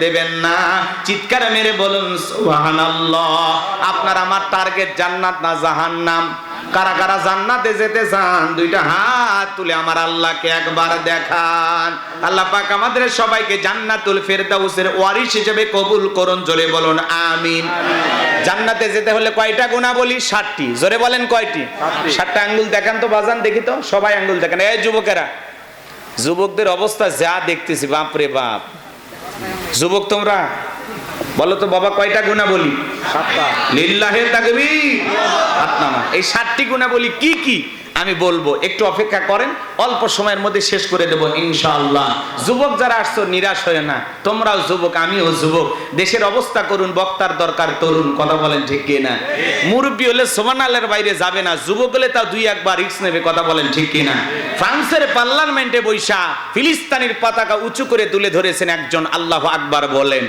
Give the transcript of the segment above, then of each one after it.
দেবেন না। চিৎকার মেরে বলুন সুবহানাল্লাহ। আপনার আমার টার্গেট জান্নাত না জাহান্নাম? কারা কারা জান্নাতে যেতে চান দুইটা হাত তুলে আমার আল্লাহকে একবার দেখান। আল্লাহ পাক আমাদের সবাইকে জান্নাতুল ফেরদাউসের ওয়ারিস হিসেবে কবুল করুন। জোরে বলুন আমিন। জান্নাতে যেতে হলে কয়টা গুণাবলী? 7টি। জোরে বলেন কয়টি? 7টা। আঙ্গুল দেখান তো বাজান, দেখি তো সবাই আঙ্গুল দেখান। এই যুবকেরা, যুবকদের অবস্থা যা দেখতেছি, বাপ রে বাপ। যুবক তোমরা বলো তো বাবা, কয়টা গুণাবলী? 7টা। লিল্লাহে তাকবীর। আপনারা এই 7টি গুণাবলী কি কি আমি বলবো, একটু অপেক্ষা করেন, অল্প সময়ের মধ্যে শেষ করে দেব ইনশাআল্লাহ। যুবক যারা আসছো নিরাশ হয় না, তোমরাও যুবক, আমিও যুবক। দেশের অবস্থা করুন, বক্তার দরকার তরুণ। কথা বলেন ঠিক কি না? মুরব্বী হলে সুবহানাল্লাহর বাইরে যাবে না, যুবক হলে তাও 2-1 রিস্ক নেবে। কথা বলেন ঠিক কি না? ফ্রান্সের পার্লামেন্টে বৈশা ফিলিস্তিনের পতাকা উঁচু করে তুলে ধরেছেন একজন, আল্লাহু আকবার বলেন।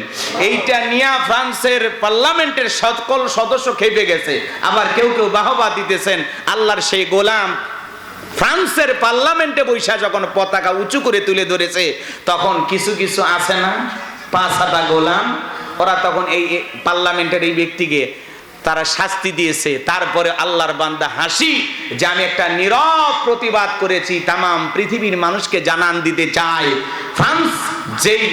এইটা নিয়ে ফ্রান্সের পার্লামেন্টের সকল সদস্য খেপে গেছে, আবার কেউ কেউ বাহবা দিতেছেন। আল্লাহর সেই গোলাম ফ্রান্সের পার্লামেন্টে বৈশা যখন পতাকা উঁচু করে তুলে ধরেছে, তখন কিছু কিছু আছে না 5-6টা গোলাম, ওরা তখন এই পার্লামেন্টের এই ব্যক্তিকে তারা শাস্তি দিয়েছে। তারপরে আল্লাহর বান্দা হাসি যে আমি একটা নীরব প্রতিবাদ করেছি, তামাম পৃথিবীর মানুষকে জানান দিতে চাই, ফ্রান্স যেই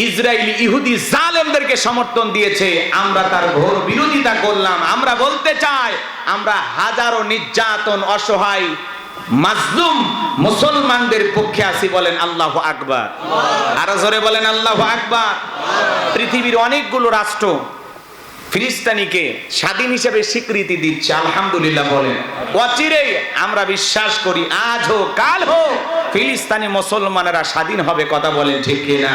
ইসরায়েলি ইহুদি জালেমদেরকে সমর্থন দিয়েছে, আমরা তার ঘোর বিরোধিতা করলাম। আমরা বলতে চাই, আমরা হাজারো নির্যাতন, অসহায়, মাজলুম মুসলমানদের পক্ষে আছি। বলেন আল্লাহু আকবার। আরো জোরে বলেন আল্লাহু আকবার। পৃথিবীর অনেকগুলো রাষ্ট্র ফিলিস্তিনিকে স্বাধীন হিসেবে স্বীকৃতি দিচ্ছে, আলহামদুলিল্লাহ বলেন। অচিরেই আমরা বিশ্বাস করি, আজ হোক কাল হোক ফিলিস্তিনি মুসলমানেরা স্বাধীন হবে। কথা বলেন ঠিক কি না?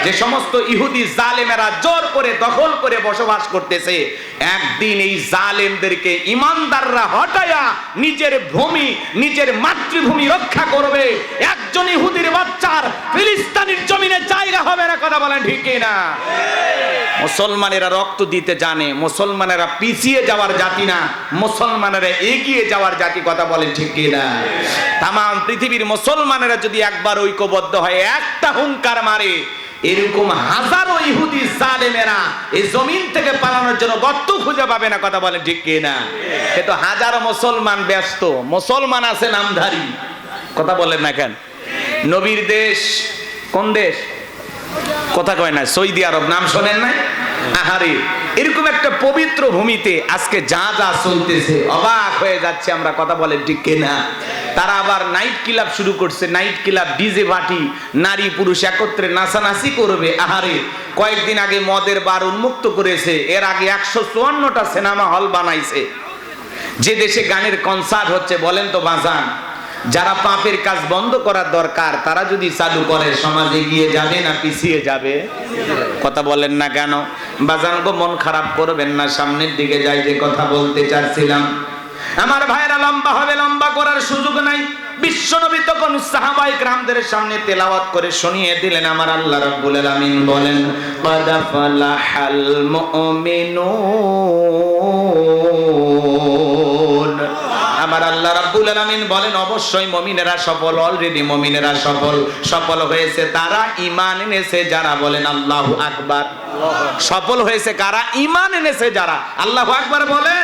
যে সমস্ত ইহুদি জালেমেরা জোর করে দখল করে বসবাস করতেছে, একদিন এই জালেমদেরকে ইমানদাররা হটায়া নিজের ভূমি, নিজের মাতৃভূমি রক্ষা করবে। একজন ইহুদির বাচ্চার ফিলিস্তিনের জমিনে জায়গা হবে না। কথা বলেন ঠিক কি না? মুসলমানেরা রক্ত দিতে জানে, মুসলমানেরা পিছিয়ে যাওয়ার জাতি না, মুসলমানেরা এগিয়ে যাওয়ার জাতি। কথা বলেন ঠিক কি না? তামাম পৃথিবীর মুসলমানেরা যদি একবার ঐক্যবদ্ধ হয়, একটা হুঙ্কার মারে, এরকম হাজারো ইহুদি জালেমেরা এই জমিন থেকে পালানোর জন্য গর্ত খুঁজে পাবে না। কথা বলেন ঠিক কি না? কিন্তু হাজারো মুসলমান ব্যস্ত, মুসলমান আছে নামধারী। কথা বলেন না কেন? নবীর দেশ কোন দেশ? কথা কয় না, সৌদি আরব। নাম শোনেন নাই? আহারে, এরকম একটা পবিত্র ভূমিতে আজকে যা যা চলতেছে, অবাক হয়ে যাচ্ছে আমরা। কথা বলেন ঠিক কিনা? তারা আবার নাইট ক্লাব শুরু করছে, নাইট ক্লাব, ডিজে পার্টি, নারী পুরুষ একত্রে নাচানাচি করবে। আহারে, কয়েকদিন আগে মদের বার উন্মুক্ত করেছে, এর আগে 154টা সিনেমা হল বানাইছে। যে দেশে গানের কনসার্ট হচ্ছে, বলেন তো বাজান, যারা পাপের কাজ বন্ধ করার দরকার তারা যদি চালু করে, সমাজে এগিয়ে যাবে না পিছিয়ে যাবে? কথা বলেন না কেন? বাজান গো, মন খারাপ করবেন না, সামনের দিকে যাই। যে কথা বলতে চাচ্ছিলাম, আমার ভাইরা, লম্বা হবে, লম্বা করার সুযোগ নাই। বিশ্বনবী তখন সাহাবায়ে কেরামদের সামনে তেলাওয়াত করে শুনিয়ে দিলেন। আমার আল্লাহ রাব্বুল আলামিন বলেন, ক্বাদ ফালাহাল মুমিনুন। আমার আল্লাহ রাব্বুল আলামিন বলেন, অবশ্যই মুমিনেরা সফল। অলরেডি মুমিনেরা সফল। সফল হয়েছে তারা ঈমান এনেছে যারা। বলেন আল্লাহু আকবার। সফল হয়েছে কারা? ঈমান এনেছে যারা। আল্লাহু আকবার বলেন।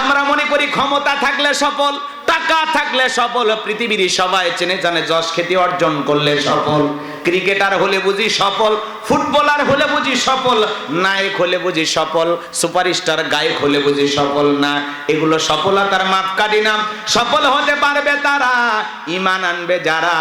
আমরা মনে করি ক্ষমতা থাকলে সফল, টাকা থাকলে সফল, পৃথিবীর সবাই চেনে জানে, যশ খ্যাতি অর্জন করলে সফল। ক্রিকেটার হলে বুঝি সফল, ফুটবলার হলে বুঝি সফল, নায়ক হলে বুঝি সফল, সুপারস্টার গায়ক হলে বুঝি সফল না। এগুলো সফলতার মাপকাঠি না। সফল হতে পারবে তারা ঈমান আনবে যারা।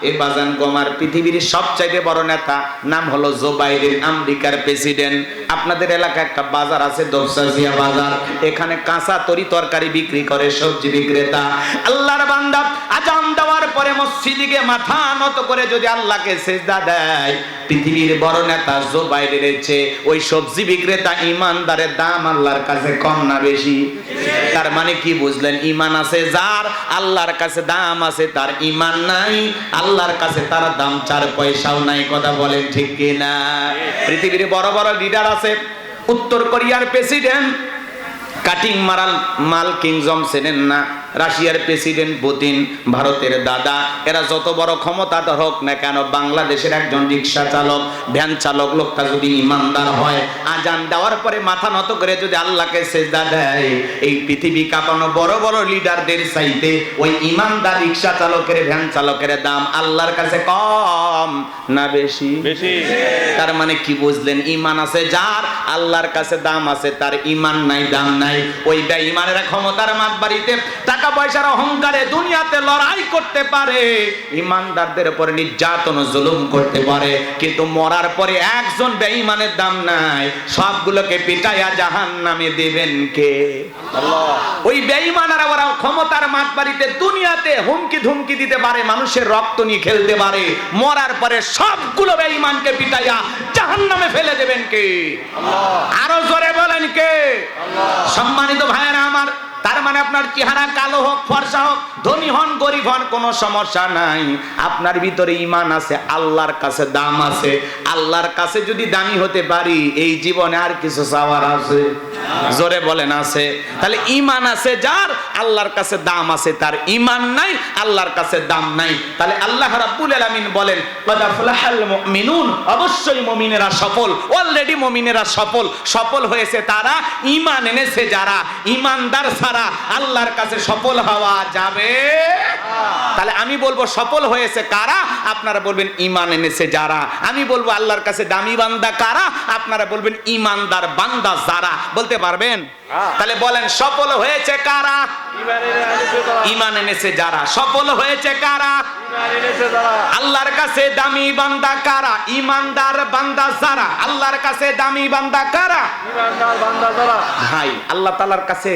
এ বাজান গোমার পৃথিবীর সবচাইতে বড় নেতা নাম হলো জো বাইডেন, আমেরিকার প্রেসিডেন্ট। আপনাদের এলাকায় একটা বাজার আছে, দোসাজিয়া বাজার। এখানে কাঁচা তরি তরকারি বিক্রি করে সবজি বিক্রেতা। আল্লাহর বান্দা আজান দেওয়ার পরে মসজিদে গিয়ে মাথা নত করে যদি আল্লাহকে সিজদা দেয়, পৃথিবীর বড় নেতা জো বাইডেনের চেয়ে ওই সবজি বিক্রেতা ইমানদারের দাম আল্লাহর কাছে কম না বেশি? তার মানে কি বুঝলেন? ঈমান আছে যার, আল্লাহর কাছে দাম আছে তার। ঈমান নাই, আল্লাহর কাছে তার দাম 4 পয়সাও নাই। কথা বলেন ঠিক কি না? পৃথিবীর বড় বড় লিডার আছে। উত্তর কোরিয়ার প্রেসিডেন্ট কাটিং মারাল মাল কিং জং চেনেন না? রাশিয়ার প্রেসিডেন্ট পুতিন, ভারতের দাদা, এরা যত বড় ক্ষমতাধর হোক না কেন, বাংলাদেশের একজন রিক্সা চালক, ভ্যান চালক লোকটা যদি ইমানদার হয়, আজান দেওয়ার পরে মাথা নত করে যদি আল্লাহকে সেজদা দেয়, এই পৃথিবী কাঁপানো বড় বড় লিডারদের চাইতে ওই ইমানদার রিক্সা চালকের, ভ্যান চালকের দাম আল্লাহর কাছে কম না বেশি? বেশি। তার মানে কি বুঝলেন? ঈমান আছে যার, আল্লাহর কাছে দাম আছে তার, ঈমান নাই দাম নাই। ওই বেঈমানেরা ক্ষমতার মাতবাড়িতে, টাকা পয়সার অহংকারে দুনিয়াতে লড়াই করতে পারে, ঈমানদারদের উপর নির্যাতন জুলুম করতে পারে, কিন্তু মরার পরে একজন বেঈমানের দাম নাই, সবগুলোকে পিটাইয়া জাহান্নামে দেবেন কে? আল্লাহ। ওই বেঈমানেরা ওরা ক্ষমতার মাতবাড়িতে দুনিয়াতে হুমকি ধুমকি দিতে পারে, মানুষের রক্ত নিয়ে খেলতে পারে, মরার পরে সবগুলো বেঈমানকে পিটাইয়া জাহান্নামে ফেলে দেবেন কে? আল্লাহ। আরো জোরে বলেন কে? আল্লাহ। সম্মানিত ভাইয়েরা আমার, তার মানে আপনার চেহারা কালো হোক, ফর্সা হোক, ধনী হন, গরিব হন, কোনো সমস্যা নাই, আপনার ভিতরে ঈমান আছে, আল্লাহর কাছে দাম আছে। আল্লাহর কাছে যদি দামি হতে পারি, এই জীবনে আর কিছু চাওয়ার আছে? জোরে বলেন আছে? তাহলে ঈমান আছে যার, আল্লাহর কাছে দাম আছে তার, ঈমান নাই, আল্লাহর কাছে দাম নাই। তাহলে আল্লাহ রাব্বুল আলামিন বলেন, ক্বাদ আফলাহাল মুমিনুন, অবশ্যই মুমিনেরা সফল, অলরেডি মুমিনেরা সফল। সফল হয়েছে তারা, ঈমান এনেছে যারা। ঈমানদার ছাড়া আল্লাহর কাছে সফল হওয়া যাবে? তাহলে আমি বলবো সফল হয়েছে কারা, আপনারা বলবেন ঈমান এনেছে যারা। আমি বলবো আল্লাহর কাছে দামি বান্দা কারা, আপনারা বলবেন ঈমানদার বান্দা যারা। বলতে পারবেন? তাহলে বলেন সফল হয়েছে কারা? ঈমান এনেছে যারা। সফল হয়েছে কারা? আল্লাহর কাছে দামি বান্দা কারা? ঈমানদার বান্দা যারা। আল্লাহর কাছে দামি বান্দা কারা? ঈমানদার বান্দা যারা। ভাই, আল্লাহ তাআলার কাছে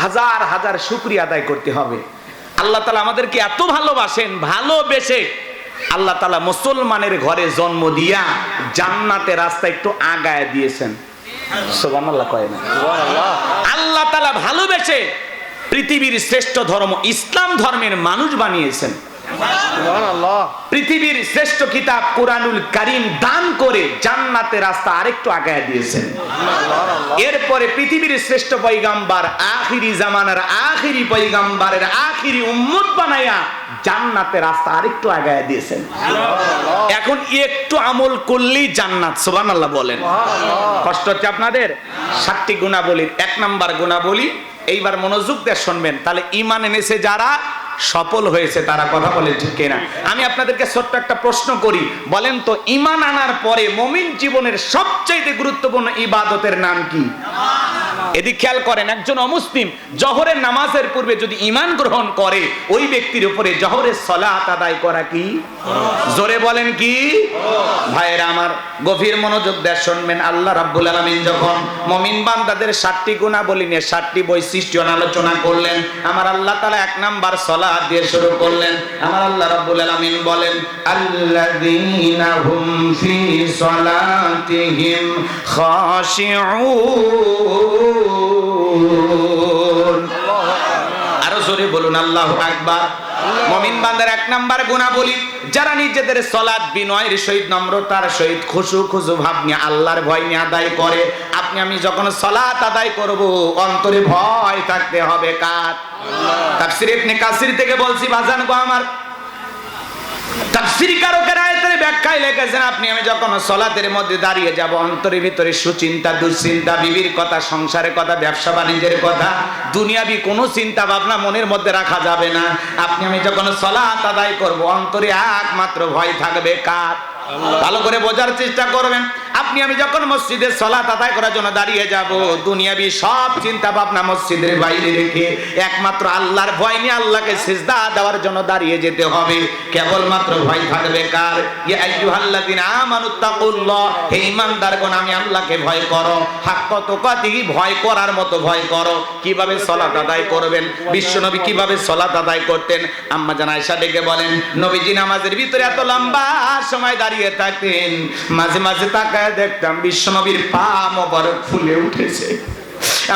হাজার হাজার শুকরিয়া আদায় করতে হবে। আল্লাহ তাআলা আমাদেরকে এত ভালোবাসেন, ভালোবেসে আল্লাহ তাআলা মুসলমানের ঘরে জন্ম দিয়া জান্নাতের রাস্তা একটু আগায় দিয়েছেন। সুবহানাল্লাহ কয় না? সুবহানাল্লাহ। আল্লাহ তাআলা ভালোবেসে পৃথিবীর শ্রেষ্ঠ ধর্ম ইসলাম ধর্মের মানুষ বানিয়েছেন। সুবহানাল্লাহ। পৃথিবীর শ্রেষ্ঠ কিতাব কোরআনুল কারীম দান করে জান্নাতের রাস্তা আরেকটু আগায় দিয়েছেন। এরপরে পৃথিবীর শ্রেষ্ঠ পয়গাম্বার, আখিরি জামানার আখিরি পয়গাম্বারের আখিরি উম্মত বানায়া জান্নাতের রাস্তা আরেকটু আগায় দিয়েছেন। এখন একটু আমল করলেই জান্নাত। সুবহানাল্লাহ বলেন। কষ্ট হচ্ছে আপনাদের? 7টি গুণাবলীর 1 নাম্বার গুণাবলী, এইবার মনোযোগ দিয়ে শুনবেন। তাহলে ঈমান এনেছে যারা, সফল হয়েছে তারা। কথা বলে ঠিক কিনা? আমি আপনাদেরকে ছোট্ট একটা প্রশ্ন করি, বলেন তো ঈমান আনার পরে মুমিন জীবনের সবচেয়ে গুরুত্বপূর্ণ ইবাদতের নাম কি? এদিক খেয়াল করেন, একজন অমুসলিম জোহরের নামাজের পূর্বে যদি ঈমান গ্রহণ করে, ওই ব্যক্তির উপরে জোহরের সালাত আদায় করা কি? জোরে বলেন কি? ভাইয়েরা আমার, গভীর মনোযোগ দিয়ে শুনবেন। আল্লাহ রাব্বুল আলামিন যখন মুমিন বান্দাদের 7টি গুণাবলী নিয়ে 7টি বৈশিষ্ট্য আলোচনা করলেন, আমার আল্লাহ তাআলা 1 নাম্বার সালাত দিয়ে শুরু করলেন। আমার আল্লাহ রাব্বুল আলামিন বলেন, আল্লাযীনা হুম ফি সালাতিহিম খাশিউন। আরো জোরে বলুন আল্লাহু আকবার। মুমিন বান্দার 1 নাম্বার গুণাবলী, যারা নিজেদের সালাত বিনয়ের সহিত, নম্রতার সহিত, খুশু ভাব নিয়ে, আল্লাহর ভয় নিয়ে আদায় করে। আপনি আমি যখন সালাত আদায় করব, অন্তরে ভয় থাকতে হবে কার? তাফসীর ইবনে কাসির থেকে বলছি বাজান গো আমার, তাফসীর কারকেরা আয়াতের ব্যাখ্যায় লিখেছেন, আপনি আমি যখন সালাতের মধ্যে দাঁড়িয়ে যাব, অন্তরের ভিতরে সুচিন্তা, দুশ্চিন্তা, বিবির কথা, সংসারের কথা, ব্যবসা বাণিজ্যের কথা, দুনিয়াবি কোনো চিন্তা ভাবনা মনের মধ্যে রাখা যাবে না। আপনি আমি যখন সালাত আদায় করব, অন্তরে একমাত্র ভয় থাকবে কার? ভালো করে বোঝার চেষ্টা করবেন। আপনি আমি যখন মসজিদে সালাত আদায় করার জন্য দাঁড়িয়ে যাব, দুনিয়াবি সব চিন্তা ভাবনা মসজিদের বাইরে রেখে একমাত্র আল্লাহর ভয় নিয়ে আল্লাহকে সিজদা দেওয়ার জন্য দাঁড়িয়ে যেতে হবে। কেবলমাত্র ভয় থাকবে কার? ইয়া আইয়ুহাল্লাযিনা আমানুত্তাকুল্লাহ, হে ঈমানদারগণ আমি আল্লাহকে ভয় করো। হাক্কা তুকাতিহি, ভয় করার মতো ভয় করো। কিভাবে সালাত আদায় করবেন? বিশ্বনবী কিভাবে সালাত আদায় করতেন? আম্মা জান আয়েশা ডেকে বলেন, নবীজি নামাজের ভিতরে এত লম্বা সময় দাঁড়িয়ে থাকতেন, মাঝে মাঝে তাকায় দেখতাম বিশ্বনবীর পা মোবারক ফুলে উঠেছে।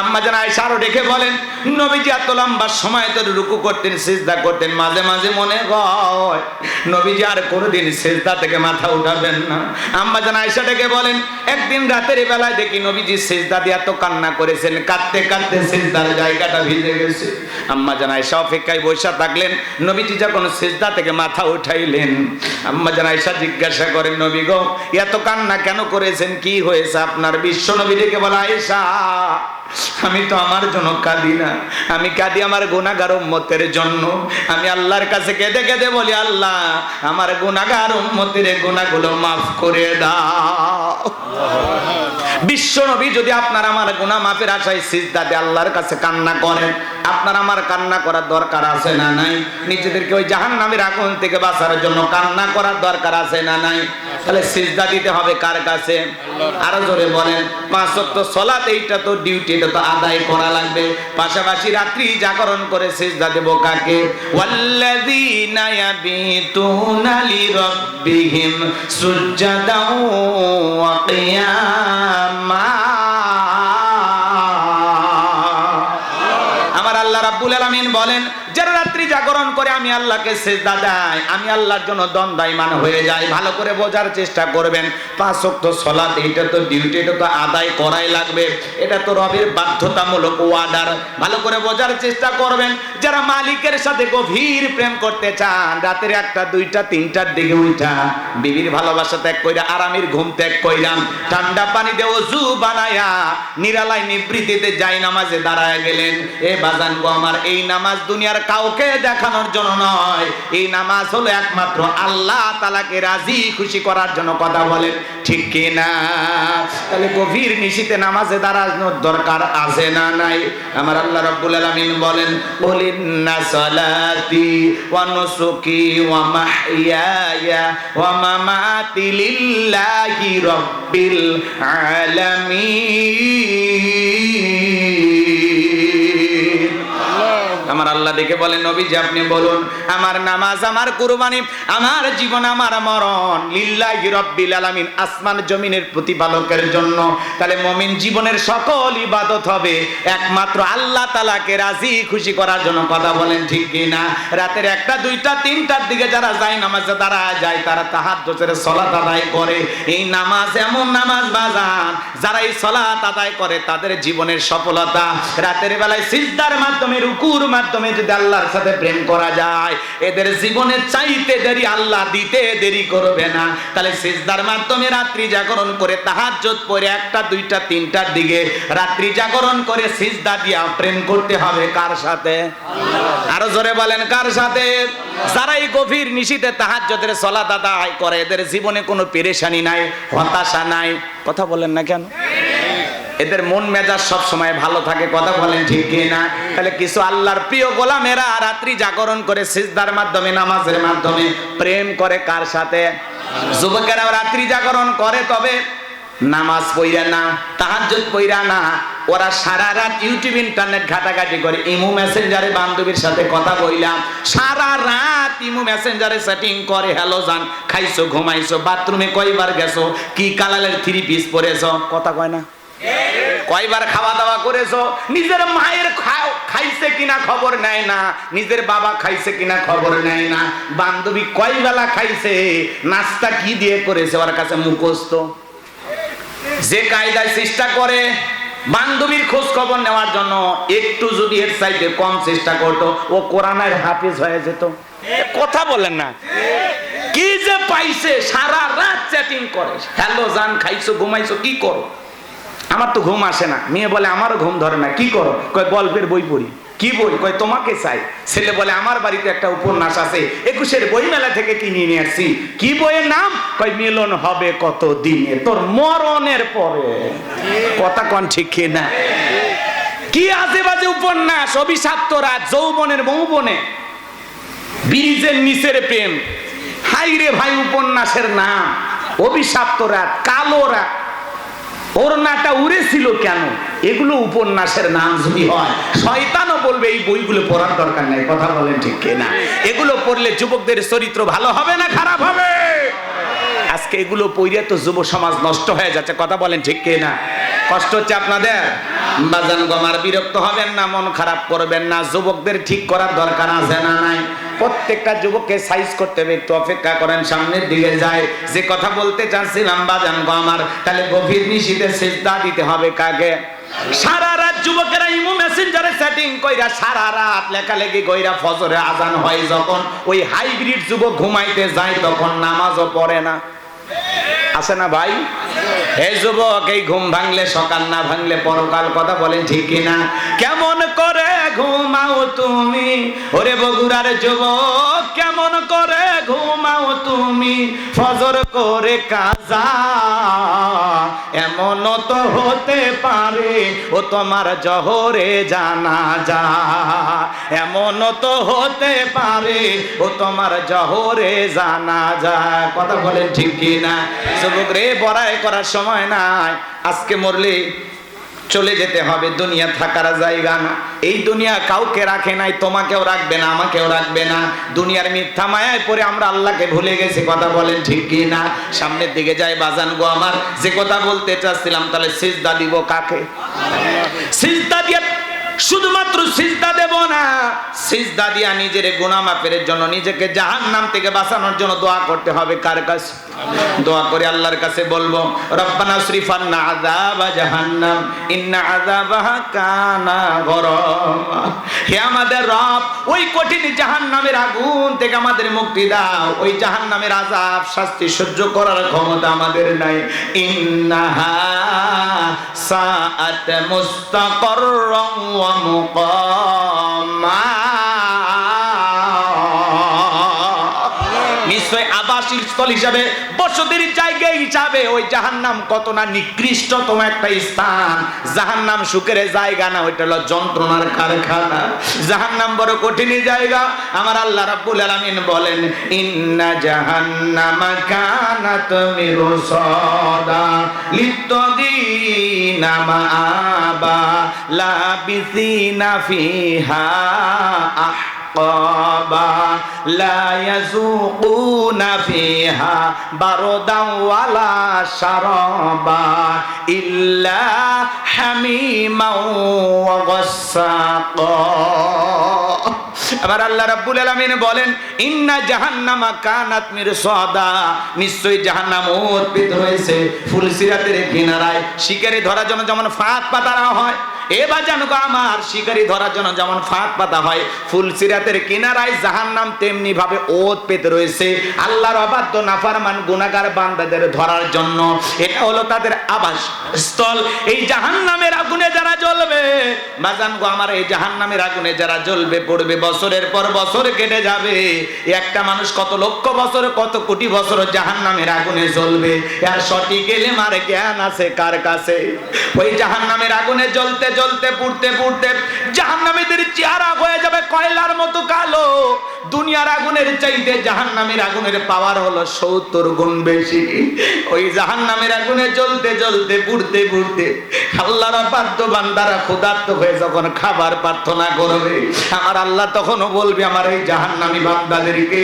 আম্মা জান আয়েশা আরো ডেকে বলেন, নবীজি এত লম্বা সময় ধরে রুকু করতেন, সিজদা করতেন, মাঝে মাঝে মনে হয় নবীজি আর কোনোদিন সিজদা থেকে মাথা উঠাবেন না। আম্মা জান আয়েশা ডেকে বলেন, একদিন রাতের বেলায় দেখি নবীজি সিজদা দিয়ে এত কান্না করেছেন, কাঁদতে কাঁদতে সিজদার জায়গাটা ভিজে গেছে। আম্মা জান আয়েশা অপেক্ষায় বসে থাকলেন, নবীজি যখন সিজদা থেকে মাথা উঠাইলেন, আম্মা জান আয়েশা জিজ্ঞাসা করেন, নবী গো এত কান্না কেন করেছেন, কি হয়েছে আপনার? বিশ্ব নবী ডেকে বলে, আয়েশা আমি তো আমার জন্য কাঁদি না, আমি কাঁদি আমার গুনাহগার উম্মতের জন্য। আমি আল্লাহর কাছে কেঁদে কেঁদে বলি, আল্লাহ আমার গুনাহগার উম্মতের গুনাহগুলো মাফ করে দাও। বিশ্ব নবী যদি আপনার আমার গুনাহ মাফের আশায় সিজদাতে আল্লাহর কাছে কান্না করেন, আপনার আমার কান্না করার দরকার আছে না নাই? নিজেদেরকে ওই জাহান্নামের আগুন থেকে বাঁচার জন্য কান্না করার দরকার আছে না নাই? তাহলে সিজদা দিতে হবে কার কাছে? আরো জোরে বলেন। 5 ওয়াক্ত সালাত, এইটা তো ডিউটি, এটা তো আদায় করা লাগবে। পাশাপাশি রাত্রি জাগরণ করে সিজদা দেব কাকে? ওয়াল্লাযীনা ইয়াবিতুনা লিরাব্বিহিম সুজদাও ওয়া কিয়ামা। আমার আল্লাহ রাব্বুল আলামিন বলেন, যারা রাত্রি জাগরণ করে আমি আল্লাহকে সিজদা দেয়, আমি আল্লাহর জন্য দণ্ডায়মান হয়ে যাই। ভালো করে বোঝার চেষ্টা করবেন। 5 ওয়াক্ত সালাত, এটা তো ডিউটি, এটা তো আদায় করাই লাগবে, এটা তো রবের বাধ্যতামূলক ওয়ার্ডার। ভালো করে বোঝার চেষ্টা করবেন। যারা মালিকের সাথে গভীর প্রেম করতে চান, রাতের 1টা 2টা 3টার দিকে উঠা বিবির ভালোবাসা ত্যাগ কইরা, আরামের ঘুম ত্যাগ কইরা, ঠান্ডা পানি দিয়ে ওযু বানায়া নিরালায় নিবৃত্তিতে যাই নামাজে দাঁড়ায় গেলেন। এ বাজান গো আমার, এই নামাজ দুনিয়ার কাউকে দেখানোর জন্য নয়, এই নামাজ হলো একমাত্র আল্লাহ তাআলাকে রাজি খুশি করার জন্য। কথা বলেন ঠিক কি না? তাহলে গভীর নিশিতে নামাজে দাঁড়ানোর দরকার আছে না নাই? আমার আল্লাহ রাব্বুল আলামিন বলেন, কুলিন্না সালাতি ওয়া নুসুকি ওয়া মাহইয়ায়া ওয়া মামাতি লিল্লাহি রাব্বিল আলামিন। আমার আল্লাহ দেখে বলেন, নবীজি আপনি বলুন, আমার নামাজ, আমার কুরবানি, আমার জীবন, আমার মরণ লিল্লাহি রাব্বিল আলামিন, আসমান জমিনের প্রতিপালকের জন্য। তাহলে মুমিন জীবনের সকল ইবাদত হবে একমাত্র আল্লাহ তাআলাকে রাজি খুশি করার জন্য। কথা বলেন ঠিক কি না? রাতের 1টা 2টা 3টার দিকে যারা যায় নামাজে দাঁড়ায় যায়, তারা তাহাজ্জুদের সালাত আদায় করে। এই নামাজ এমন নামাজ বাজান, যারা এই সালাত আদায় করে তাদের জীবনের সফলতা। রাতের বেলায় সিজদার মাধ্যমে, রুকুর মাধ্যমে যদি আল্লাহর সাথে প্রেম করা যায়, এদের জীবনে চাইতে দেরি আল্লাহ দিতে দেরি করবে না। তাহলে সিজদার মাধ্যমে রাত্রি জাগরণ করে তাহাজ্জুদ পড়ে 1টা 2টা 3টার দিকে রাত্রি জাগরণ করে সিজদা দিয়া প্রেম করতে হবে কার সাথে? আরো জোরে বলেন, কার সাথে? যারা এই গভীর নিশিতে তাহাজ্জুদের সালাত আদায় করে, এদের জীবনে কোনো পেরেশানি নাই, হতাশা নাই। কথা বলেন না কেন? এদের মন মেজাজ সব সময় ভালো থাকে। কথা বলেন ঠিক কি না? তাহলে কিছু আল্লাহর প্রিয় গোলামেরা রাত্রি জাগরণ করে সিজদার মাধ্যমে, নামাজের মাধ্যমে প্রেম করে কার সাথে? যুবকেরা রাত্রি জাগরণ করে, তবে নামাজ পড়া না, তাহাজ্জুদ পড়া না, ওরা সারা রাত ইউটিউব ইন্টারনেট ঘাটাঘাটি করে, ইমো মেসেঞ্জারে বান্ধবীর সাথে কথা বইলাম, সারা রাত ইমো মেসেঞ্জারে সেটিং করে, হ্যালো জান, খাইছো, ঘুমাইছো, বাথরুমে কয়বার গেছো, কি কালারের 3 পিস পরেছো, কথা কয় না? কয়বার খাওয়া দাওয়া করেছো, নিজের মায়ের খাইছে কিনা খবর নেয় না, নিজের বাবা খাইছে কিনা খবর নেয় না, বান্ধবী কয় বেলা খাইছে, নাস্তা কি দিয়ে করেছে ওর কাছে মুখস্থ। যে কায়দায় চেষ্টা করে বান্ধবীর খোঁজ খবর নেওয়ার জন্য, একটু যদি এর চাইতে কম চেষ্টা করতো, ও কোরআনের হাফেজ হয়ে যেত। কথা বলেন না? কি যে পাইছে, সারা রাত চ্যাটিং করে, হ্যালো জান, খাইছো, ঘুমাইছো, কি করো? আমার তো ঘুম আসে না। মেয়ে বলে আমারও ঘুম ধরে না, কি করো? কয় গল্পের বই পড়ি। কি বই? কয় তোমাকে চাই। ছেলে বলে আমার বাড়িতে একটা উপন্যাস আছে, 21-এর বই মেলা থেকে কিনে নিয়ে আসছি। কি বইয়ের নাম? কয় মিলন হবে কত দিনে, তোর মরণের পরে। কথা কোন ঠিক কি না? কি আজে বাজে উপন্যাস, অভিশপ্ত রাত, যৌবনের মৌবনে, ব্রিজের নিচের প্রেম। হাই রে ভাই, উপন্যাসের নাম অভিশপ্ত রাত, কালো রাত, ওড়নাটা উড়েছিল কেন? এগুলো উপন্যাসের নাম যদি হয়, শয়তানও বলবে এই বইগুলো পড়ার দরকার নাই। কথা বলেন ঠিক কিনা? এগুলো পড়লে যুবকদের চরিত্র ভালো হবে না খারাপ হবে? আজকে এগুলো পইরে তো যুব সমাজ নষ্ট হয়ে যাচ্ছে, কথা বলেন ঠিক কি না? কষ্ট হচ্ছে আপনাদের? বাজান গো আমার, বিরক্ত হবেন না, মন খারাপ করবেন না। যুবকদের ঠিক করার দরকার আছে না নাই? প্রত্যেকটা যুবককে সাইজ করতে হবে, একটু অপেক্ষা করেন, সামনের দিকে যায়। যে কথা বলতে চাচ্ছিলাম বাজান গো আমার, তাহলে গভীর নিশীথে সিজদা দিতে হবে কাকে? সারা রাত যুবকেরা ইমো মেসেঞ্জারে সেটিং কইরা সারা রাত লেখালেখি কইরা ফজরে আজান হয় যখন, ওই হাইব্রিড যুবক ঘুমাইতে যায় তখন নামাজও পড়ে না। আছে না ভাই? এই যুবক, এই ঘুম ভাঙলে সকাল, না ভাঙলে পরকাল, কথা বলেন ঠিক কিনা? কেমন করে ঘুমাও তুমি ওরে বগুড়ার যুবক, কেমন করে ঘুমাও তুমি ফজর করে কাজা? এমন তো হতে পারে ও তোমার জহরে জানাজা, এমন তো হতে পারে ও তোমার জহরে জানাজা, কথা বলেন ঠিক কিনা? যুবক রে, বড়াই করার সময় নাই, আজকে মরলে চলে যেতে হবে, দুনিয়া থাকার জায়গা না। এই দুনিয়া কাউকে রাখে নাই, তোমাকেও রাখবে না, আমাকেও রাখবে না। দুনিয়ার মিথ্যা মায়ায় পড়ে আমরা আল্লাহকে ভুলে গেছি, কথা বলেন ঠিক কি না? সামনের দিকে যাই বাজান গো আমার, যে কথা বলতে চাচ্ছিলাম, তাহলে সিজদা দিব কাকে? সিজদা দিয়ে শুধুমাত্র সিজদা দেব না, সিজদা দিয়া নিজের গুনাহ মাফের জন্য, নিজেকে জাহান্নাম থেকে বাঁচানোর জন্য দোয়া করতে হবে। কার কাছে? দোয়া করে আল্লাহর কাছে বলবো, রব্বানা সরিফান্না আযাবা জাহান্নাম ইন্না আযাবাহা কানা গরামা। হে আমাদের রব, ওই কঠিন জাহান্নামের আগুন থেকে আমাদের মুক্তি দাও। ওই জাহান্নামের আযাব, শাস্তি সহ্য করার ক্ষমতা আমাদের নাই। ইন্নাহা সাআত মুস্তাকাররাম ওয়া মুকামা। নিশ্চয় আবাসিক স্থল হিসাবে, বসতির জায়গা হিসাবে ওই জাহান্নাম কত না নিকৃষ্টতম একটা স্থান। জাহান্নাম সুখের জায়গা না, ওইটা হলো যন্ত্রণার কারখানা। জাহান্নাম বড় কঠিন জায়গা। আমার আল্লাহ রাব্বুল আলামিন বলেন, ইন্না জাহান্নামা কানাত মিরসাদা লিত্তাগিনা মাআবা লাবিসিনা ফিহা লা ইয়াযুকুনা ফিহা বারদান ওয়ালা শারাবা ইল্লা হামিমান ওয়া গাসসাকা। আবার আল্লাহ রাব্বুল আলামিন বলেন, ইন্না জাহান্নামা কানাত মিরসাদা, নিশ্চয়ই জাহান্নাম উৎপিত হয়েছে ফুলসিরাতের কিনারায়। শিকারি ধরার জন্য যেমন ফাঁদ পাতা হয়, এবার জানো আমার, শিকারি ধরার জন্য যেমন ফাঁদ পাতা হয়, ফুলসিরাতের কিনারায় জাহান্নাম তেমনি ভাবে ওত পেতে রয়েছে আল্লাহর অবাধ্য নাফরমান গুনাহগার বান্দাদের ধরার জন্য। এটা হলো তাদের আবাস স্থল। এই জাহান্নামের আগুনে যারা জ্বলবে, বাজান গো আমার, এই জাহান্নামের আগুনে যারা জ্বলবে পড়বে, বছরের পর বছর কেটে যাবে। একটা মানুষ কত লক্ষ বছর, কত কোটি বছর জাহান্নামের আগুনে জ্বলবে, আর সঠিক এলেমার জ্ঞান আছে কার কাছে? ওই জাহান্নামের আগুনে জ্বলতে জ্বলতে পুড়তে পুড়তে জাহান্নামীদের চেহারা হয়ে যাবে কয়লার মতো কালো। দুনিয়ার আগুনের চাইতে জাহান্নামের আগুনের পাওয়ার হলো 70 গুণ বেশি। ওই জাহান্নামের আগুনে জ্বলতে জ্বলতে পুড়তে পুড়তে আল্লাহর অবাধ্য বান্দারা ক্ষুধার্ত হয়ে যখন খাবার প্রার্থনা করবে, আমার আল্লাহ তখনও বলবে, আমার এই জাহান্নামী বান্দাদেরকে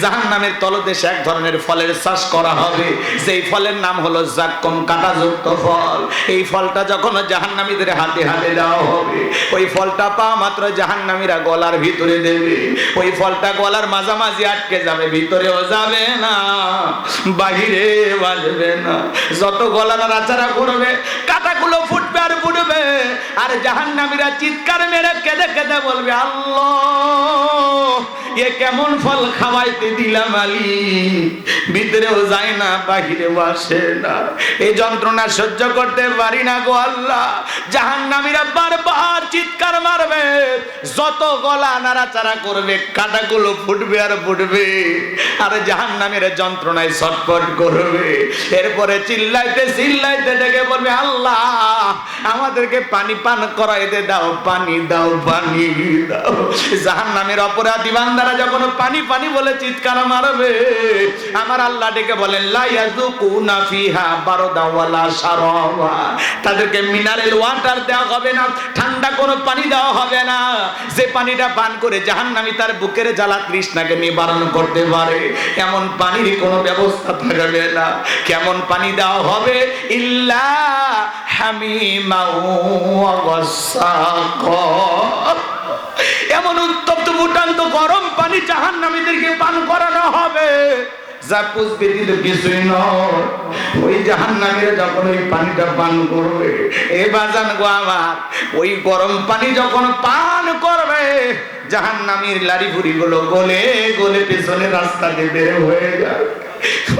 জাহান্নামের তলদেশে এক ধরনের ফলের চাষ করা হবে, যেই ফলের নাম হলো জাক্কুম, কাঁটাযুক্ত ফল। এই ফলটা যখন জাহান্নামীদের হাতে হাতে দেওয়া হবে, ওই ফলটা পাওয়া মাত্র জাহান্নামীরা গলার ভিতরে দেবে। ওই ফলটা গলার মাঝামাঝি আটকে যাবে, ভিতরেও যাবে না, বাহিরে বাজবে না। যত গলা নাড়াচাড়া করবে, কাঁটাগুলো ফুটবে আর ফুটবে, আর জাহান্নামীরা চিৎকার মেরে কেঁদে কেঁদে বলবে, আল্লাহ, এ কেমন ফল খাওয়াইতে দিলাম আলী, ভিতরেও যায় না, বাহিরেও আসে না। এই যন্ত্রণা সহ্য করতে পারি না গো আল্লাহ। জাহান্নামীরা বারবার চিৎকার মারবে, যত গলা নাড়াচাড়া করবে, কাঁটাগুলো ফুটবে আর ফুটবে, আর জাহান্নামীরা যন্ত্রণায় ছটফট করবে। এরপরে চিল্লাইতে চিল্লাইতে ডেকে বলবে, আল্লাহ, আমাদেরকে পানি পান করাইতে দাও, পানি দাও, পানি দাও। জাহান্নামের অপরাধী বান্দারা যখন পানি পানি বলে চিৎকার মারবে, আমার আল্লাহ ডেকে বলেন লা ইয়াযুকুনা ফিহা বারদা ওয়ালা শারাবা, তাদেরকে মিনারেল ওয়াটার দেওয়া হবে না, ঠান্ডা কোনো পানি দেওয়া হবে না। যে পানিটা পান করে জাহান্নামী তার বুকের জ্বালা তৃষ্ণাকে নিবারণ করতে পারে, এমন পানির কোনো ব্যবস্থা থাকবে না। কেমন পানি দেওয়া হবে? ইল্লা হামিমা ওয়া গাসসাকা, এমন উত্তপ্ত ফুটান্ত গরম পানি জাহান্নামীদেরকে পান করানো হবে যা পুষবে দিল কিছুই নয়। ওই জাহান্নামীরা যখন ওই পানিটা পান করবে, এ বাজান গো আমার, ওই গরম পানি যখন পান করবে জাহান্নামীর লাড়ি ভুড়ি গুলো গলে গলে পেছনে রাস্তা দিয়ে বের হয়ে যাবে।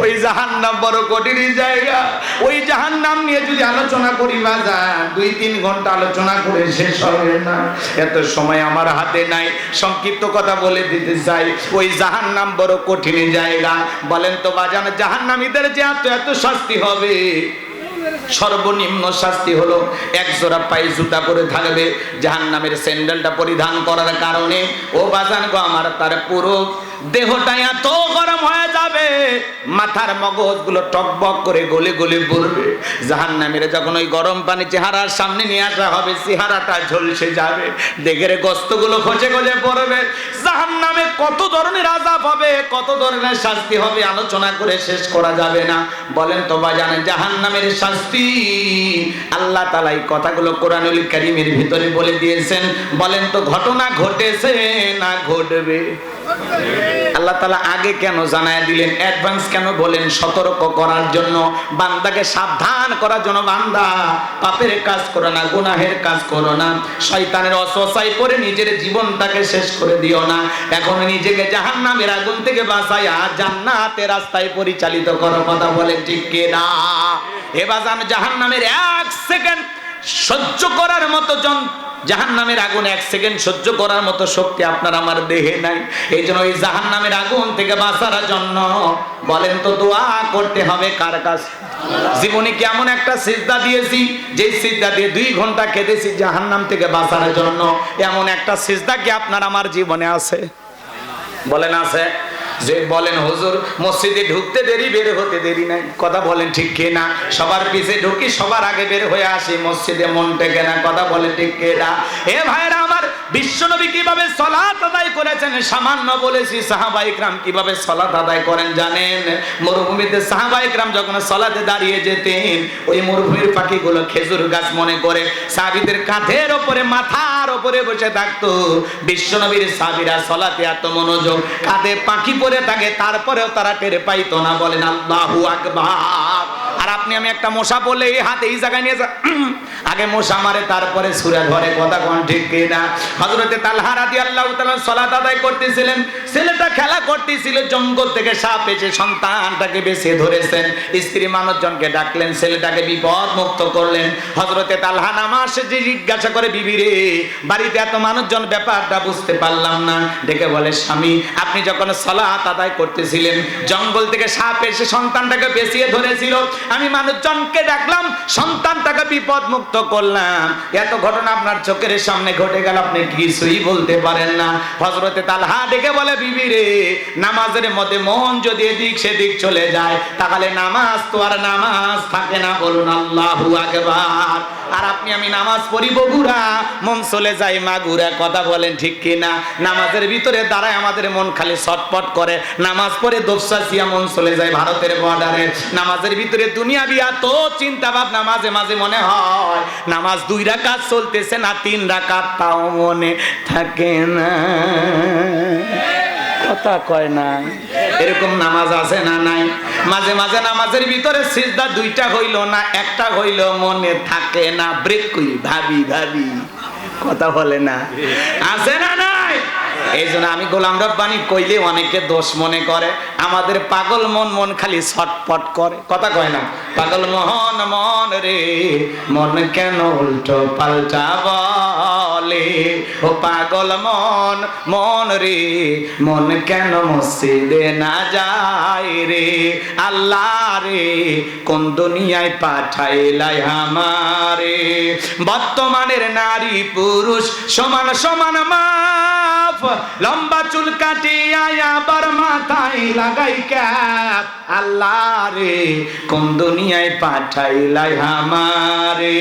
ওই জাহান্নাম বড় কঠিন জায়গা। ওই জাহান্নাম নিয়ে যদি আলোচনা করি বাজান, 2-3 ঘন্টা আলোচনা করে শেষ হবে না। এত সময় আমার হাতে নাই, সংক্ষিপ্ত কথা বলে দিতে চাই। ওই জাহান্নাম বড় কঠিন জায়গা। বলেন তো বাজান, জাহান্নামীদের যে এত এত শাস্তি হবে, সর্বনিম্ন শাস্তি হলো এক জোড়া পায়ে জুতা পরে থাকবে। জাহান্নামের স্যান্ডেলটা পরিধান করার কারণে ও বাজান গো আমার, তার পুরো দেহটা এত গরম হয়ে যাবে, মাথার মগজগুলো টকবক করে গলে গলে পড়বে। জাহান্নামীরা যখন ওই গরম পানি চেহারার সামনে নিয়ে আসা হবে, চেহারাটা ঝলসে যাবে, দেহের গোস্তগুলো খসে খসে পড়বে। জাহান্নামে কত ধরনের আযাব হবে, কত ধরনের শাস্তি হবে, আলোচনা করে শেষ করা যাবে না। বলেন তো বাজান, জাহান্নামের শাস্তি আল্লাহ তাআলা এই কথাগুলো কোরআনুল কারীমের ভিতরে বলে দিয়েছেন। বলেন তো ঘটনা ঘটেছে না ঘটবে? আল্লাহ তাআলা আগে কেন জানায় দিলেন, অ্যাডভান্স কেন বলেন? সতর্ক করার জন্য, বান্দাকে সাবধান করার জন্য। বান্দা পাপের কাজ করো না, গুনাহের কাজ করো না, শয়তানের অসওয়াসায় পড়ে নিজের জীবনটাকে শেষ করে দিও না। এখন নিজেকে জাহান্নামের আগুন থেকে বাঁচাইয়া জান্নাতের রাস্তায় পরিচালিত করো। কথা বলেন ঠিক কি না? এবার জাহান্নামের 1 সেকেন্ড সহ্য করার মতো জাহান্নামের আগুন 1 সেকেন্ড সহ্য করার মতো শক্তি আপনার আমার দেহে নাই। এই জন্য ওই জাহান্নামের আগুন থেকে বাঁচার জন্য বলেন তো দোয়া করতে হবে কার কাছে? জীবনে কেমন একটা সিজদা দিয়েছি, যে সিজদা দিয়ে 2 ঘন্টা কেঁদেছি জাহান্নাম থেকে বাঁচার জন্য, এমন একটা সিজদা কি আপনার আমার জীবনে আছে? বলেন আছে? যে বলেন হুজুর মসজিদে ঢুকতে দেরি, বের হতে দেরি নাই। কথা বলেন ঠিক কি না? সবার পিছে ঢুকি, সবার আগে বের হয়ে আসি, মসজিদে মন টেকে না। কথা বলেন ঠিক কি না? এ ভাইরা আমার, বিশ্বনবী কিভাবে সালাত আদায় করেছেন সামান্য বলেছি। সাহাবায়ে কিরাম কিভাবে সালাত আদায় করেন জানেন? মরুভূমিতে সাহাবায়ে কিরাম যখন সালাতে দাঁড়িয়ে যেতেন, ওই মরুভূমির পাখিগুলো খেজুর গাছ মনে করে সাহাবীদের কাঁধের উপরে, মাথার উপরে বসে থাকতো। বিশ্বনবীর সাহাবীরা সালাতে এত মনোযোগ, কাঁধে পাখি পড়ে থাকে, তারপরেও তারা টের পাইতো না। বলেন আল্লাহু আকবার। আর আপনি আমি একটা মশা বলে এই হাতে এই জায়গায় নিয়ে আগে মশা মারে, তারপরে সূরা ধরে। কথা কোন ঠিক কি না? হযরতে তালহা রাদিয়াল্লাহু তাআলা সালাত আদায় করতেছিলেন, ছেলেটা খেলা করতেছিল, জঙ্গল থেকে সাপ এসে সন্তানটাকে বেঁচে ধরেছেন। স্ত্রী মানুষজনকে ডাকলেন, ছেলেটাকে বিপদ মুক্ত করলেন। হযরতে তালহা নামাজ শেষে জিজ্ঞাসা করে, বিবি রে, বাড়িতে এত মানুষজন, ব্যাপারটা বুঝতে পারলাম না। ডেকে বলে, স্বামী আপনি যখন সালাত আদায় করতেছিলেন, জঙ্গল থেকে সাপ এসে সন্তানটাকে বেঁচিয়ে ধরেছিল, আমি মানুষজনকে ডাকলাম, সন্তানটাকে বিপদ মুক্ত করলাম। এত ঘটনা আপনার চোখের সামনে ঘটে গেল, আপনি কিছুই বলতে পারেন না। হযরতে তালহা ডেকে বলে, বিবি রে, নামাজের মধ্যে মন যদি এদিক সেদিক চলে যায়, তাহলে নামাজ তো আর নামাজ থাকে না। বলুন আল্লাহু আকবার। আর আপনি আমি নামাজ পড়ি বগুড়া, মন চলে যায় মাগুরা। কথা বলেন ঠিক কি না? নামাজের ভিতরে দাঁড়ায় আমাদের মন খালি ছটপট করে, নামাজ পড়ে দোপসাসিয়া মন চলে যায় ভারতের বর্ডারে। নামাজের ভিতরে দুনিয়াবি এত চিন্তা ভাবনা, মাঝে মাঝে মনে হয় নামাজ 2 রাকাত চলতেছে না 3 রাকাত, তাও মনে থাকে না। কথা কয় না? এরকম নামাজ আছে না নাই? মাঝে মাঝে নামাজের ভিতরে সিজদা 2টা হইল না, 1টা হইল, মনে থাকে না, ব্রেক কই ভাবি ভাবি। কথা বলে না? আছে না নাই? এই জন্য আমি গোলাম রব্বানি কইলে অনেকে দোষ মনে করে, আমাদের পাগল মন খালি ছটপট করে। কথা কয় না? পাগল মন রে, মন কেন উল্টো পাল্টা বল, বলে ও পাগল মন মন রে মন কেন মসজিদে না যায় রে আল্লাহ রে কোন দুনিয়ায় পাঠাইলাই আমারে বর্তমানের নারী পুরুষ সমান সমান মাপ লম্বা চুল কাটিয়া আবার মাথায় লাগাই ক্যাপ আল্লাহ রে কোন দুনিয়ায় পাঠাইলাই আমারে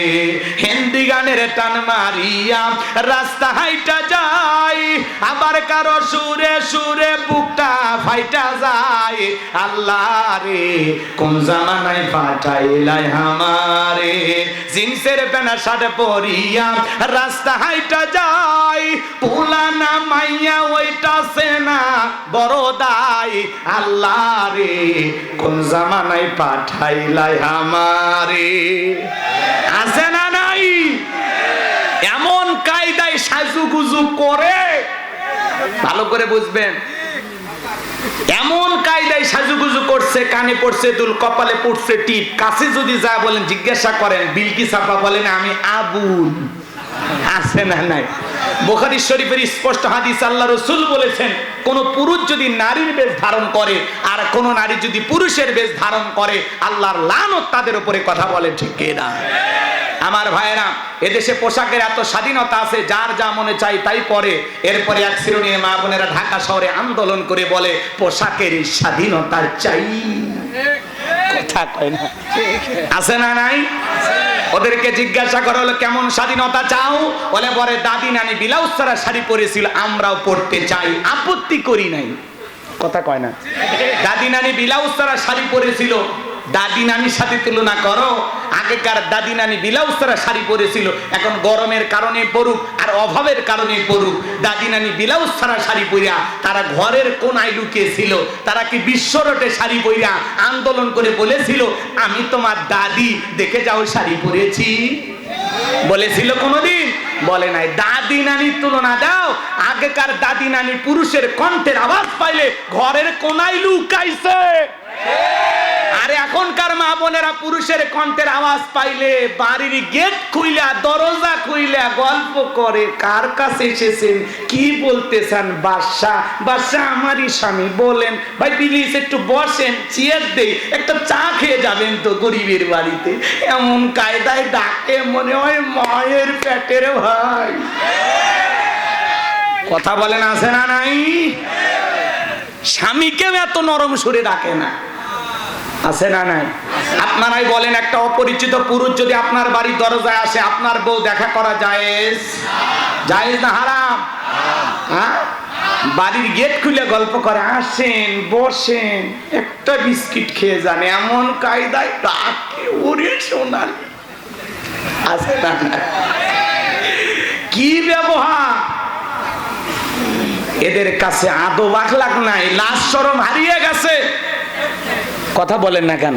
হিন্দি গানের টান মারিয়া রাস্তা হাইটা যায় আবার কারো সুরে সুরে বুকটা ফাইটা যায় আল্লাহ রে কোন জামানায় পাঠাইলাই আমারে জিন্সের প্যান্ট শার্ট পরিয়া রাস্তা হাইটা যায় পুলানা মাইয়া ওইটা সেনা বড় দায় আল্লাহ রে কোন জামানায় পাঠাইলাই আমারে আছে না নাই এমন কায়দায় সাজুগুজু করে ভালো করে বুঝবেন এমন কায়দায় সাজুগুজু করছে কানে পড়ছে দুল কপালে পড়ছে টিপ কাছে যদি যা বলেন জিজ্ঞাসা করেন বিলকিস আপা বলেন আমি আবুল আছে না নাই বুখারী শরীফের স্পষ্ট হাদিস আল্লাহ রাসূল বলেছেন কোন পুরুষ যদি নারীর বেশ ধারণ করে আর কোন নারী যদি পুরুষের বেশ ধারণ করে আল্লাহর লানত তাদের উপরে কথা বলে ঠিক না আমার ভাইরা এদেশে পোশাকের এত স্বাধীনতা আছে যার যা মনে চাই তাই পরে এরপরে এক শ্রেণীর মা বোনেরা ঢাকা শহরে আন্দোলন করে বলে পোশাকের স্বাধীনতা চাই কথা কয় না আছে না নাই ওদেরকে জিজ্ঞাসা করা হলো কেমন স্বাধীনতা চাও বলে পরে দাদি নানি ব্লাউজ ছাড়া শাড়ি পরেছিল আমরাও পরতে চাই আপত্তি করি নাই কথা কয় না দাদি নানি ব্লাউজ ছাড়া শাড়ি পরেছিল দাদি নানির সাথে তুলনা করো আগেকার দাদি নানি ব্লাউজ ছাড়া শাড়ি পরেছিল এখন গরমের কারণে পরুক আর অভাবের কারণে পরুক দাদি নানি ব্লাউজ ছাড়া শাড়ি পরিয়া তারা ঘরের কোনায় লুকিয়েছিল তারা কি বিশ্ব রোডে শাড়ি পরিয়া আন্দোলন করে বলেছিল আমি তোমার দাদি দেখে যাও শাড়ি পরেছি বলেছিল কোনদিন বলে নাই দাদি নানির তুলনা দাও আগেকার দাদি নানি পুরুষের কণ্ঠের আওয়াজ পাইলে ঘরের কোনায় লুকাইছে আর এখনকার মা বোনেরা পুরুষের কণ্ঠের আওয়াজ পাইলে বাড়ির গেট খুইলা দরজা খুইলা গল্প করে কার কাছে এসেছেন কি বলতেছেন বাদশা আমারই স্বামী বলেন ভাই প্লিজ একটু বসেন চেয়ার দেই একটা চা খেয়ে যাবেন তো গরিবের বাড়িতে এমন কায়দায় ডাকে মনে হয় মায়ের পেটের ভাই কথা বলেন আছে না নাই স্বামীকেও এত নরম সুরে ডাকে না আছে না নাই আপনারাই বলেন একটা অপরিচিত পুরুষ যদি আপনার বাড়ির দরজায় আসে আপনার বউ দেখা করা জায়েজ জায়েজ না হারাম হ্যাঁ বাড়ির গেট খুলে গল্প করে আসেন বসেন একটা বিস্কিট খেয়ে যান এমন কায়দায় ডাকে ওরে সোনালি আছে না কি ব্যবহার এদের কাছে আদব আখলাক নাই লাজ শরম হারিয়ে গেছে কথা বলেন না কেন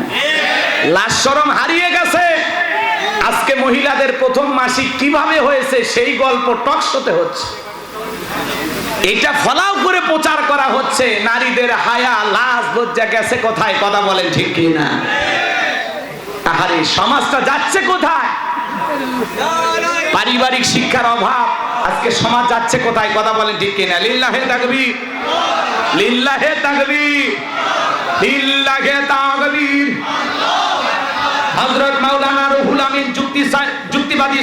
লাজ শরম হারিয়ে গেছে আজকে মহিলাদের প্রথম মাসিক কিভাবে হয়েছে সেই গল্প টক শোতে হচ্ছে এটা ফলাও করে প্রচার করা হচ্ছে নারীদের হায়া লাজ লজ্জা গেছে কোথায় কথা বলেন ঠিক কি না আরে সমাজটা যাচ্ছে কোথায় পারিবারিক শিক্ষার অভাব আজকে সমাজ যাচ্ছে কোথায় কথা বলেন ঠিক কি না লিল্লাহে তাকবীর লিল্লাহে তাকবীর লিল্লাহে তাকবীর হযরত মাওলানা রুহুল আমিন যুক্তিবাদী